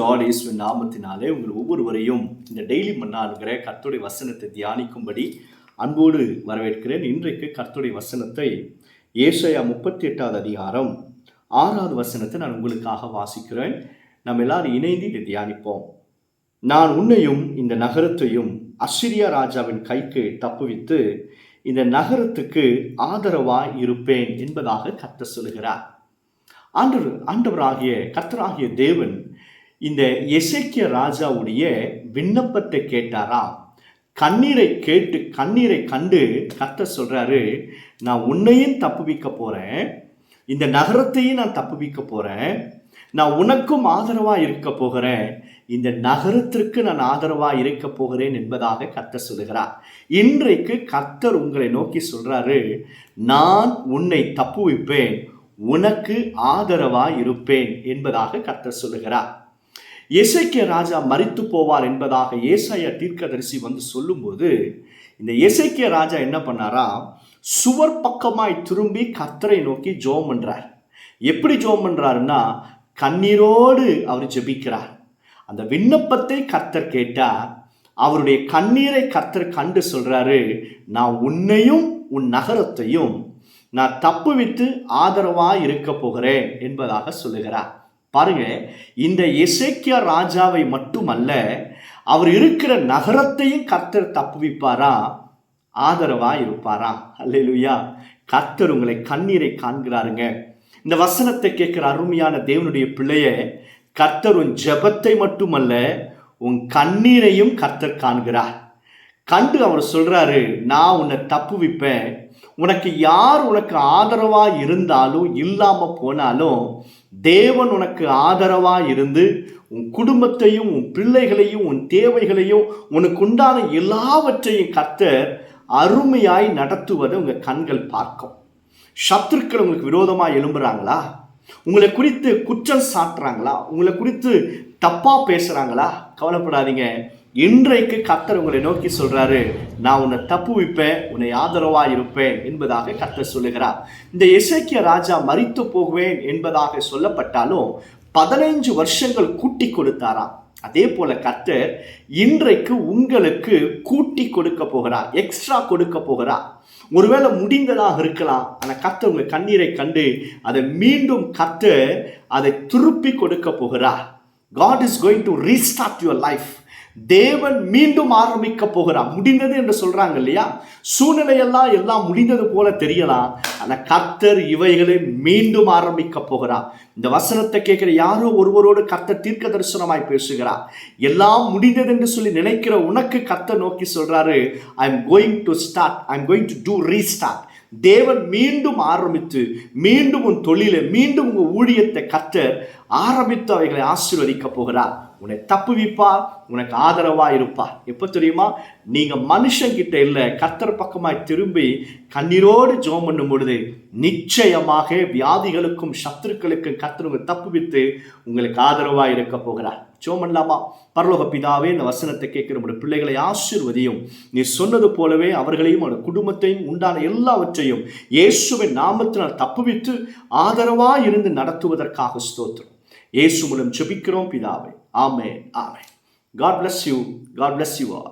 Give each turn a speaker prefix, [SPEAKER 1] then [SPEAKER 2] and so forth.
[SPEAKER 1] இயேசுவின் நாமத்தினாலே உங்கள் ஒவ்வொருவரையும் இந்த டெய்லி மன்னாங்கிற கர்த்தருடைய வசனத்தை தியானிக்கும்படி அன்போடு வரவேற்கிறேன். இன்றைக்கு கர்த்தருடைய வசனத்தை ஏசாயா 38வது அதிகாரம் 6வது வசனத்தை நான் உங்களுக்காக வாசிக்கிறேன். நம்ம எல்லாரும் இணைந்து இதை தியானிப்போம். நான் உன்னையும் இந்த நகரத்தையும் அசிரியா ராஜாவின் கைக்கு தப்புவித்து இந்த நகரத்துக்கு ஆதரவாய் இருப்பேன் என்பதாக கர்த்தர் சொல்லுகிறார். ஆண்டவராகிய கர்த்தராகிய தேவன் இந்த எசேக்கியா ராஜாவுடைய விண்ணப்பத்தை கேட்டாராம். கண்ணீரை கண்டு கர்த்தர் சொல்றாரு, நான் உன்னையும் தப்புவிக்க போறேன், இந்த நகரத்தையும் நான் தப்புவிக்க போறேன், நான் உனக்கும் ஆதரவா இருக்க போகிறேன், இந்த நகரத்திற்கு நான் ஆதரவா இருக்க போகிறேன் என்பதாக கர்த்தர் சொல்லுகிறார். இன்றைக்கு கர்த்தர் உங்களை நோக்கி சொல்றாரு, நான் உன்னை தப்புவிப்பேன், உனக்கு ஆதரவா இருப்பேன் என்பதாக கர்த்தர் சொல்லுகிறார். எசேக்கியா ராஜா மரித்து போவார் என்பதாக ஏசாயா தீர்க்கதரிசி வந்து சொல்லும்போது இந்த எசேக்கியா ராஜா என்ன பண்ணாரா, சுவர் பக்கமாய் திரும்பி கர்த்தரை நோக்கி ஜெபம் பண்றார். எப்படி ஜெபம் பண்றாருன்னா, கண்ணீரோடு அவர் ஜெபிக்கிறார். அந்த விண்ணப்பத்தை கர்த்தர் கேட்டார். அவருடைய கண்ணீரை கர்த்தர் கண்டு சொல்றாரு, நான் உன்னையும் உன் நகரத்தையும் நான் தப்புவித்து ஆதரவா இருக்க போகிறேன் என்பதாக சொல்லுகிறார். பாருங்க, இந்த எசேக்கியா ராஜாவை மட்டுமல்ல, அவர் இருக்கிற நகரத்தையும் கர்த்தர் தப்புவிப்பாரா, ஆதரவா இருப்பாரா? அல்லேலூயா. கர்த்தர் உங்களை கண்ணீரை காண்கிறாருங்க. இந்த வசனத்தை கேட்கிற அருமையான தேவனுடைய பிள்ளைய, கர்த்தர் உன் ஜெபத்தை மட்டுமல்ல, உன் கண்ணீரையும் கர்த்தர் காண்கிறார். கண்டு அவர் சொல்றாரு, நான் உன்னை தப்புவிப்பேன், உனக்கு யார் உனக்கு ஆதரவா இருந்தாலும் இல்லாம போனாலும் தேவன் உனக்கு ஆதரவா இருந்து உன் குடும்பத்தையும் உன் பிள்ளைகளையும் உன் தேவைகளையும் உனக்கு உண்டான எல்லாவற்றையும் கர்த்தர் அருமையாய் நடத்துவதை உங்க கண்கள் பார்க்கும். சத்துருக்கள் உங்களுக்கு விரோதமாக எழும்புறாங்களா, உங்களை குறித்து குற்றம் சாட்டுறாங்களா, உங்களை குறித்து தப்பா பேசுறாங்களா, கவலைப்படாதீங்க. இன்றைக்கு கர்த்தர் உங்களை நோக்கி சொல்றாரு, நான் உன்னை தப்புவிப்பேன், உன்னை ஆதரவா இருப்பேன் என்பதாக கர்த்தர் சொல்லுகிறார். இந்த எசேக்கியா ராஜா மரித்து போகுவேன் என்பதாக சொல்லப்பட்டாலும் 15 வருஷங்கள் கூட்டி கொடுத்தாராம். அதே போல கர்த்தர் இன்றைக்கு உங்களுக்கு கூட்டி கொடுக்க போகிறார், எக்ஸ்ட்ரா கொடுக்க போகிறார். ஒருவேளை முடிந்ததாக இருக்கலாம், ஆனால் கர்த்தர் உங்க கண்ணீரை கண்டு அதை மீண்டும் கர்த்தர் அதை திருப்பி கொடுக்க போகிறார். God is going to restart your life. தேவன் மீண்டும் ஆரம்பிக்க போகிறார். முடிந்தது என்று சொல்றாங்க இல்லையா, சூழ்நிலையெல்லாம் எல்லாம் முடிந்தது போல தெரியலாம், ஆனா கர்த்தர் இவைகளை மீண்டும் ஆரம்பிக்க போகிறார். இந்த வசனத்தை கேட்கிற யாரோ ஒருவரோடு கர்த்தர் தீர்க்க தரிசனமாய் பேசுகிறார். எல்லாம் முடிந்தது என்று சொல்லி நினைக்கிற உனக்கு கர்த்தர் நோக்கி சொல்றாரு, I am going to start, I am going to do restart. தேவன் மீண்டும் ஆரம்பித்து மீண்டும் உன் தொழிலை மீண்டும் உங்க ஊழியத்தை கர்த்தர் ஆரம்பித்து அவைகளை ஆசீர்வதிக்க போகிறார். உன்னை தப்புவிப்பார், உனக்கு ஆதரவா இருப்பார். எப்ப தெரியுமா, நீங்க மனுஷங்கிட்ட இல்லை, கர்த்தர் பக்கமாய் திரும்பி கண்ணீரோடு ஜெபம் பண்ணும் பொழுது நிச்சயமாக வியாதிகளுக்கும் சத்துருக்களுக்கும் கர்த்தர் உங்களை தப்புவித்து உங்களுக்கு ஆதரவா இருக்க போகிறார். ஜெபம் பண்ணலாமா? பரலோக பிதாவே, இந்த வசனத்தை கேட்கிற நம்முடைய பிள்ளைகளை ஆசீர்வதியும். நீ சொன்னது போலவே அவர்களையும் அவருடைய குடும்பத்தையும் உண்டான எல்லாவற்றையும் இயேசுவின் நாமத்தினால் தப்புவித்து ஆதரவா இருந்து நடத்துவதற்காக ஸ்தோத்திரம். இயேசு மூலம் ஜெபிக்கிறோம் பிதாவே. ஆமென், ஆமென். God bless you. God bless you all.